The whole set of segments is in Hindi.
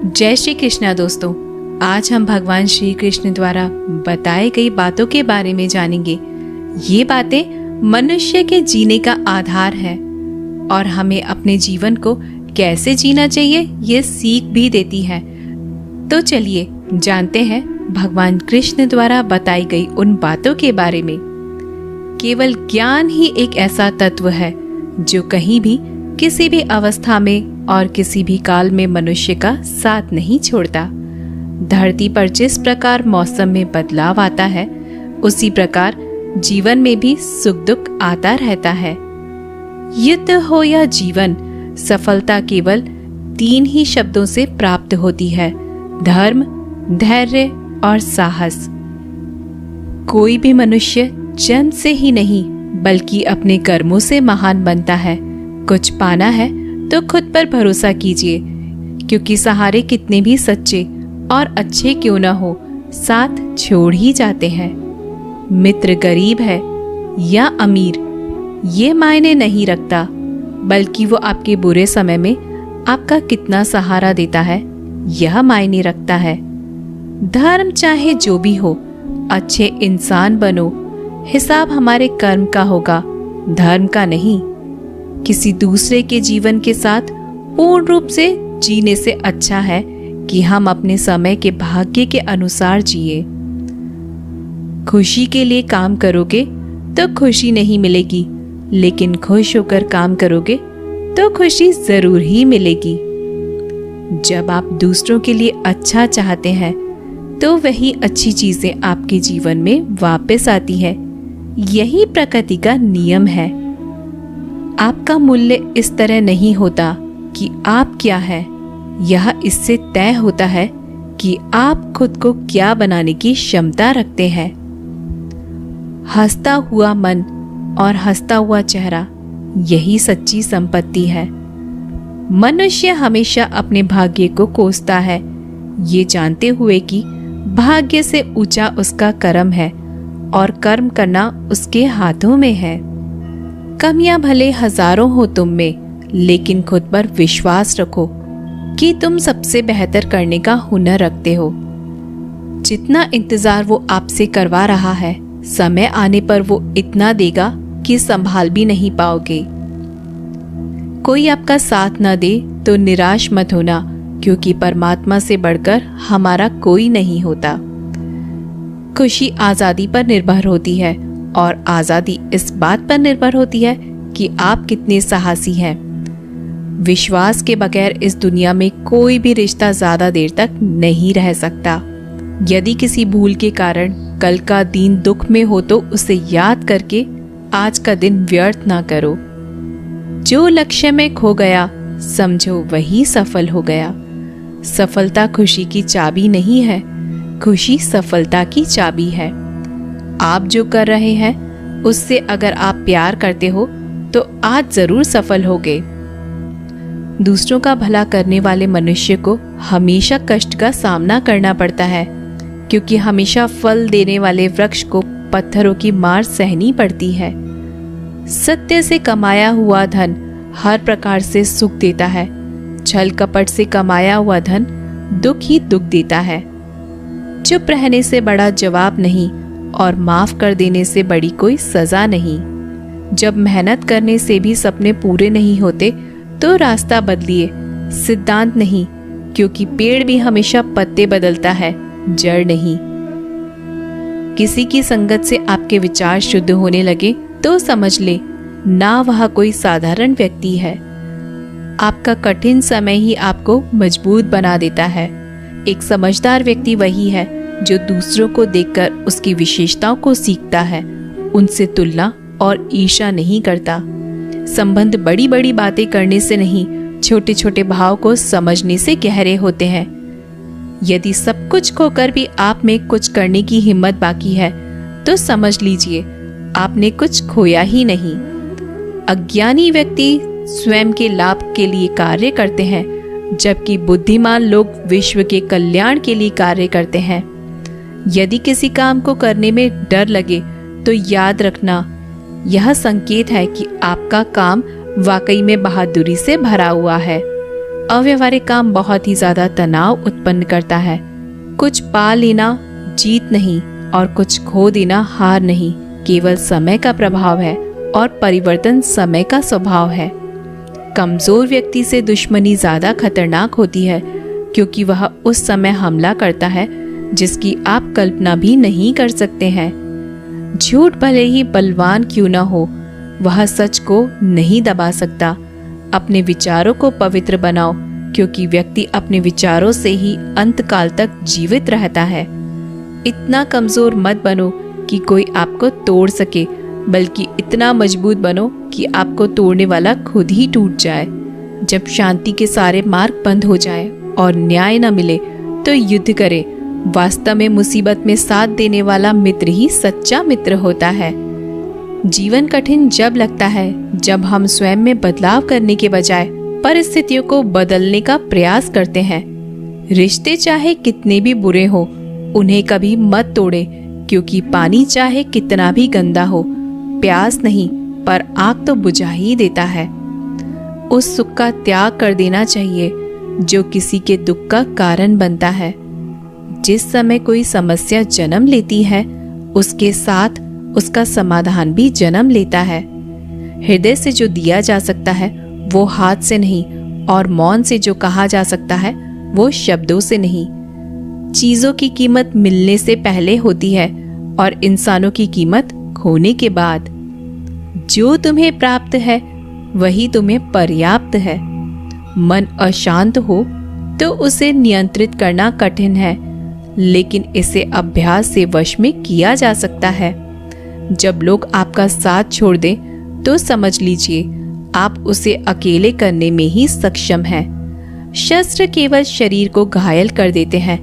जय श्री कृष्णा दोस्तों। आज हम भगवान श्री कृष्ण द्वारा बताई गई बातों के बारे में जानेंगे। ये बातें मनुष्य के जीने का आधार है और हमें अपने जीवन को कैसे जीना चाहिए ये सीख भी देती है। तो चलिए जानते हैं भगवान कृष्ण द्वारा बताई गई उन बातों के बारे में। केवल ज्ञान ही एक ऐसा तत्व है जो कहीं भी, किसी भी अवस्था में और किसी भी काल में मनुष्य का साथ नहीं छोड़ता। धरती पर जिस प्रकार मौसम में बदलाव आता है, उसी प्रकार जीवन में भी सुख दुख आता रहता है। युद्ध हो या जीवन, सफलता केवल 3 ही शब्दों से प्राप्त होती है: धर्म, धैर्य और साहस। कोई भी मनुष्य जन्म से ही नहीं बल्कि अपने कर्मों से महान बनता है। कुछ पाना है तो खुद पर भरोसा कीजिए, क्योंकि सहारे कितने भी सच्चे और अच्छे क्यों न हो, साथ छोड़ ही जाते हैं। मित्र गरीब है या अमीर, ये मायने नहीं रखता, बल्कि वो आपके बुरे समय में आपका कितना सहारा देता है, यह मायने रखता है। धर्म चाहे जो भी हो, अच्छे इंसान बनो। हिसाब हमारे कर्म का होगा, धर्म का नहीं। किसी दूसरे के जीवन के साथ पूर्ण रूप से जीने से अच्छा है कि हम अपने समय के भाग्य के अनुसार जिए। खुशी के लिए काम करोगे तो खुशी नहीं मिलेगी, लेकिन खुश होकर काम करोगे तो खुशी जरूर ही मिलेगी। जब आप दूसरों के लिए अच्छा चाहते हैं तो वही अच्छी चीजें आपके जीवन में वापस आती है। यही प्रकृति का नियम है। आपका मूल्य इस तरह नहीं होता कि आप क्या हैं, यह इससे तय होता है कि आप खुद को क्या बनाने की क्षमता रखते हैं। हंसता हुआ मन और हंसता हुआ चेहरा, यही सच्ची संपत्ति है। मनुष्य हमेशा अपने भाग्य को कोसता है, ये जानते हुए कि भाग्य से ऊंचा उसका कर्म है और कर्म करना उसके हाथों में है। कमियां भले हजारों हो तुम में, लेकिन खुद पर विश्वास रखो कि तुम सबसे बेहतर करने का हुनर रखते हो। जितना इंतजार वो आपसे करवा रहा है, समय आने पर वो इतना देगा कि संभाल भी नहीं पाओगे। कोई आपका साथ न दे तो निराश मत होना, क्योंकि परमात्मा से बढ़कर हमारा कोई नहीं होता। खुशी आजादी पर निर्भर होती है और आजादी इस बात पर निर्भर होती है कि आप कितने साहसी हैं। विश्वास के बगैर इस दुनिया में कोई भी रिश्ता ज्यादा देर तक नहीं रह सकता। यदि किसी भूल के कारण कल का दिन दुख में हो तो उसे याद करके आज का दिन व्यर्थ ना करो। जो लक्ष्य में खो गया, समझो वही सफल हो गया। सफलता खुशी की चाबी नहीं है, खुशी सफलता की चाबी है। आप जो कर रहे हैं उससे अगर आप प्यार करते हो तो आज जरूर सफल होगे। दूसरों का भला करने वाले मनुष्य को हमेशा कष्ट का सामना करना पड़ता है, क्योंकि हमेशा फल देने वाले वृक्ष को पत्थरों की मार सहनी पड़ती है। सत्य से कमाया हुआ धन हर प्रकार से सुख देता है, छल कपट से कमाया हुआ धन दुख ही दुख देता है। चुप रहने से बड़ा जवाब नहीं और माफ कर देने से बड़ी कोई सजा नहीं। जब मेहनत करने से भी सपने पूरे नहीं होते तो रास्ता बदलिए, सिद्धांत नहीं, क्योंकि पेड़ भी हमेशा पत्ते बदलता है, जड़ नहीं। किसी की संगत से आपके विचार शुद्ध होने लगे तो समझ ले ना वह कोई साधारण व्यक्ति है। आपका कठिन समय ही आपको मजबूत बना देता है। एक समझदार व्यक्ति वही है जो दूसरों को देखकर उसकी विशेषताओं को सीखता है, उनसे तुलना और ईर्ष्या नहीं करता। संबंध बड़ी बड़ी बातें करने से नहीं, छोटे छोटे भाव को समझने से गहरे होते हैं। यदि सब कुछ खोकर भी आप में कुछ करने की हिम्मत बाकी है तो समझ लीजिए आपने कुछ खोया ही नहीं। अज्ञानी व्यक्ति स्वयं के लाभ के लिए कार्य करते हैं, जबकि बुद्धिमान लोग विश्व के कल्याण के लिए कार्य करते हैं। यदि किसी काम को करने में डर लगे तो याद रखना, यह संकेत है कि आपका काम वाकई में बहादुरी से भरा हुआ है। अव्यवहारिक काम बहुत ही ज्यादा तनाव उत्पन्न करता है। कुछ पा लेना जीत नहीं और कुछ खो देना हार नहीं, केवल समय का प्रभाव है और परिवर्तन समय का स्वभाव है। कमजोर व्यक्ति से दुश्मनी ज्यादा खतरनाक होती है, क्योंकि वह उस समय हमला करता है जिसकी आप कल्पना भी नहीं कर सकते हैं। झूठ भले ही बलवान क्यों न हो, वह सच को नहीं दबा सकता। अपने विचारों को पवित्र बनाओ, क्योंकि व्यक्ति अपने विचारों से ही अंतकाल तक जीवित रहता है। इतना कमजोर मत बनो कि कोई आपको तोड़ सके, बल्कि इतना मजबूत बनो कि आपको तोड़ने वाला खुद ही टूट जाए। जब शांति के सारे मार्ग बंद हो जाए और न्याय न मिले तो युद्ध करे। वास्तव में मुसीबत में साथ देने वाला मित्र ही सच्चा मित्र होता है। जीवन कठिन जब लगता है जब हम स्वयं में बदलाव करने के बजाय परिस्थितियों को बदलने का प्रयास करते हैं। रिश्ते चाहे कितने भी बुरे हो, उन्हें कभी मत तोड़े, क्योंकि पानी चाहे कितना भी गंदा हो, प्यास नहीं पर आग तो बुझा ही देता है। उस सुख का त्याग कर देना चाहिए जो किसी के दुख का कारण बनता है। जिस समय कोई समस्या जन्म लेती है, उसके साथ उसका समाधान भी जन्म लेता है। हृदय से जो दिया जा सकता है वो हाथ से नहीं, और मौन से जो कहा जा सकता है वो शब्दों से नहीं। चीजों की कीमत मिलने से पहले होती है और इंसानों की कीमत खोने के बाद। जो तुम्हें प्राप्त है वही तुम्हें पर्याप्त है। मन अशांत हो तो उसे नियंत्रित करना कठिन है, लेकिन इसे अभ्यास से वश में किया जा सकता है। जब लोग आपका साथ छोड़ दें तो समझ लीजिए आप उसे अकेले करने में ही सक्षम हैं। शस्त्र केवल शरीर को घायल कर देते हैं,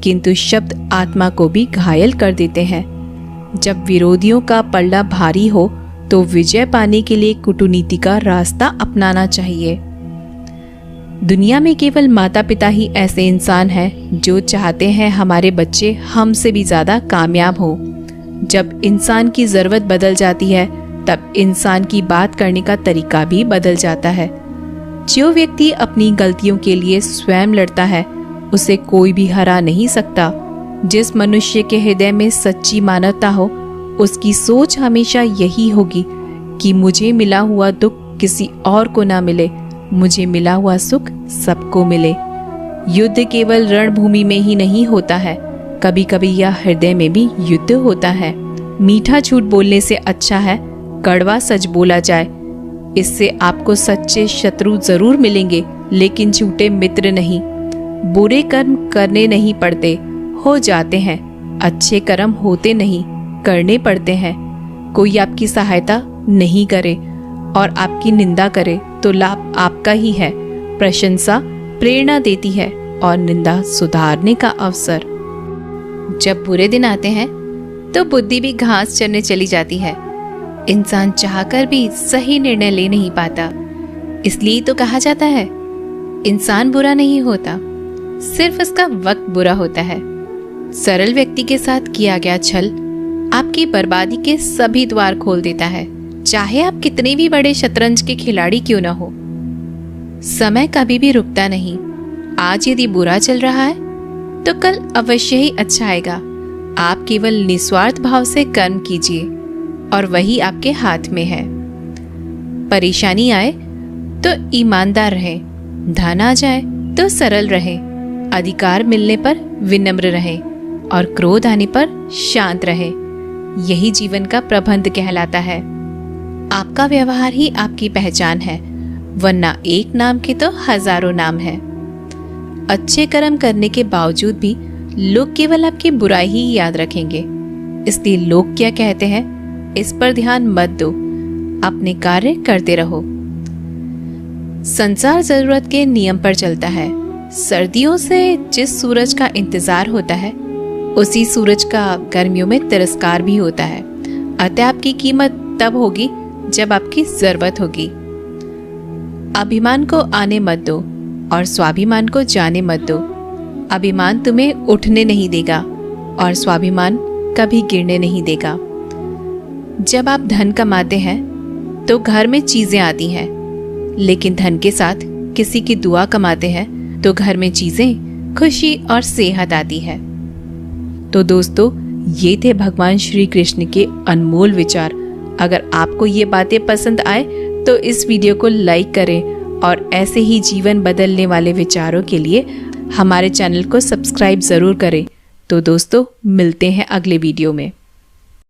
किंतु शब्द आत्मा को भी घायल कर देते हैं। जब विरोधियों का पल्ला भारी हो तो विजय पाने के लिए कूटनीति का रास्ता अपनाना चाहिए। दुनिया में केवल माता पिता ही ऐसे इंसान हैं जो चाहते हैं हमारे बच्चे हमसे भी ज्यादा कामयाब हो। जब इंसान की जरूरत बदल जाती है तब इंसान की बात करने का तरीका भी बदल जाता है। जो व्यक्ति अपनी गलतियों के लिए स्वयं लड़ता है उसे कोई भी हरा नहीं सकता। जिस मनुष्य के हृदय में सच्ची मानवता हो, उसकी सोच हमेशा यही होगी कि मुझे मिला हुआ दुख किसी और को ना मिले, मुझे मिला हुआ सुख सबको मिले। युद्ध केवल रणभूमि में ही नहीं होता है, कभी कभी यह हृदय में भी युद्ध होता है। मीठा झूठ बोलने से अच्छा है कड़वा सच बोला जाए। इससे आपको सच्चे शत्रु जरूर मिलेंगे, लेकिन झूठे मित्र नहीं। बुरे कर्म करने नहीं पड़ते, हो जाते हैं। अच्छे कर्म होते नहीं, करने पड़ते हैं। कोई आपकी सहायता नहीं करे और आपकी निंदा करे तो लाभ आपका ही है। प्रशंसा प्रेरणा देती है और निंदा सुधारने का अवसर। जब बुरे दिन आते हैं तो बुद्धि भी घास चरने चली जाती है। इंसान चाहकर भी सही निर्णय ले नहीं पाता। इसलिए तो कहा जाता है इंसान बुरा नहीं होता, सिर्फ उसका वक्त बुरा होता है। सरल व्यक्ति के साथ किया गया छल आपकी बर्बादी के सभी द्वार खोल देता है, चाहे आप कितने भी बड़े शतरंज के खिलाड़ी क्यों ना हो। समय कभी भी रुकता नहीं। आज यदि बुरा चल रहा है तो कल अवश्य ही अच्छा आएगा। आप केवल निस्वार्थ भाव से कर्म कीजिए और वही आपके हाथ में है। परेशानी आए तो ईमानदार रहे, धन आ जाए तो सरल रहे, अधिकार मिलने पर विनम्र रहे और क्रोध आने पर शांत रहे। यही जीवन का प्रबंध कहलाता है। आपका व्यवहार ही आपकी पहचान है, वरना एक नाम के तो हजारों नाम है। अच्छे कर्म करने के बावजूद भी लोग केवल आपकी बुराई ही याद रखेंगे। इसलिए लोग क्या कहते हैं इस पर ध्यान मत दो, अपने कार्य करते रहो। संसार जरूरत के नियम पर चलता है। सर्दियों से जिस सूरज का इंतजार होता है उसी सूरज का गर्मियों में तिरस्कार भी होता है। अतः आपकी कीमत तब होगी जब आपकी जरूरत होगी। अभिमान को आने मत दो और स्वाभिमान को जाने मत दो। अभिमान तुम्हें उठने नहीं देगा और स्वाभिमान कभी गिरने नहीं देगा। जब आप धन कमाते हैं तो घर में चीजें आती हैं, लेकिन धन के साथ किसी की दुआ कमाते हैं तो घर में चीजें, खुशी और सेहत आती है। तो दोस्तों, ये थे भगवान श्री कृष्ण के अनमोल विचार। अगर आपको ये बातें पसंद आए तो इस वीडियो को लाइक करें और ऐसे ही जीवन बदलने वाले विचारों के लिए हमारे चैनल को सब्सक्राइब ज़रूर करें। तो दोस्तों, मिलते हैं अगले वीडियो में।